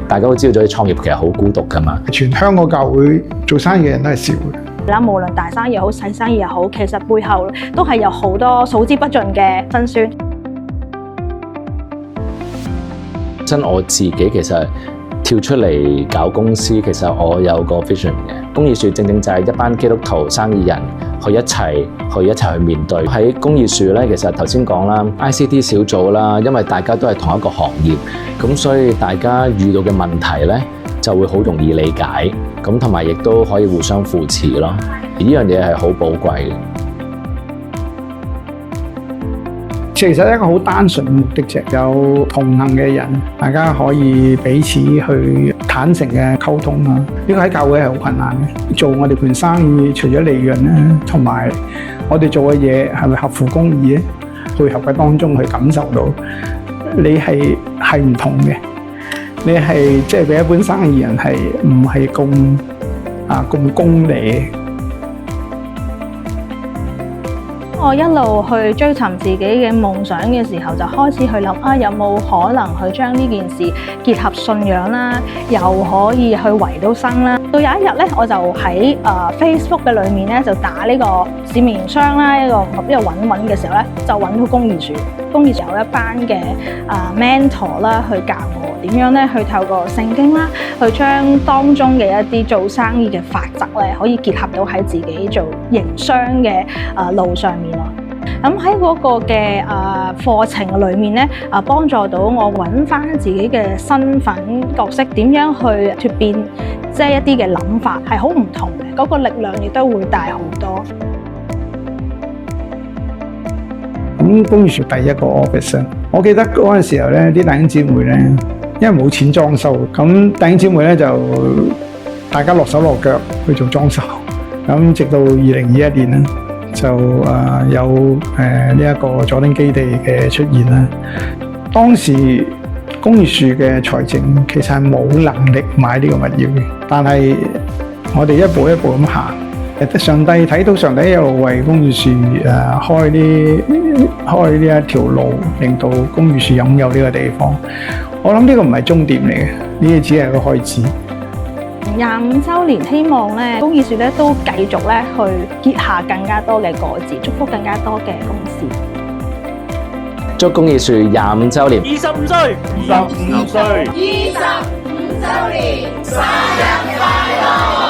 大家都知道咗創業其實好孤獨㗎嘛。全香港教會做生意嘅人都係少嘅。啦，無論大生意又好，細生意又好，其實背後都係有好多數之不盡嘅辛酸。真我自己其實跳出嚟搞公司，其實我有個 vision 嘅。公義樹正正就係一班基督徒生意人去一齊去面對。喺公義樹咧，其實頭先講啦 ，ICT 小組啦，因為大家都係同一個行業，咁所以大家遇到嘅問題咧就會好容易理解，咁同埋亦都可以互相扶持咯。呢樣嘢係好寶貴嘅。其實一個好單純嘅目的啫，有同行嘅人，大家可以彼此去坦誠嘅溝通啦。呢個喺教會係好困難嘅。做我哋盤生意，除咗利潤咧，同埋我哋做嘅嘢係咪合乎公義咧？配合嘅當中去感受到，你係唔同嘅。你係即係比一般生意人係唔係咁功利。我一路去追尋自己嘅夢想嘅時候，就開始去諗有冇可能去將呢件事結合信仰啦，又可以去維到生啦。到有一日咧，我就喺Facebook 嘅裏面咧，就打呢個市面商啦，一個揾嘅時候咧，就揾到公義樹。公義樹有一班嘅mentor 啦，去教我點樣咧去透過聖經啦，去將當中嘅一啲做生意嘅法則咧，可以結合到喺自己做營商嘅路上面咯。咁喺嗰個嘅課程裏面咧，幫助到我揾翻自己嘅身份角色，點樣去脫變，即係一啲嘅諗法係好唔同嘅，嗰個力量亦都會大好多。咁公義樹第一個 office， 我記得嗰陣時候咧，啲弟兄姊妹咧，因為冇錢裝修，咁弟兄姊妹咧就大家落手落腳去做裝修。咁直到2021年咧，就有呢一個佐敦基地嘅出現啦。當時公義樹嘅財政其實係冇能力買呢個物業嘅，但係我哋一步一步咁行。上帝睇到上帝一路為公義樹開呢一條路，令到公義樹擁有呢個地方。我諗呢個唔係終點嚟嘅，呢個只係個開始。25週年，希望咧公義樹咧都繼續咧去結下更加多嘅果子，祝福更加多嘅公司。祝公義樹25週年，25歲，25歲，25週年，生日快樂！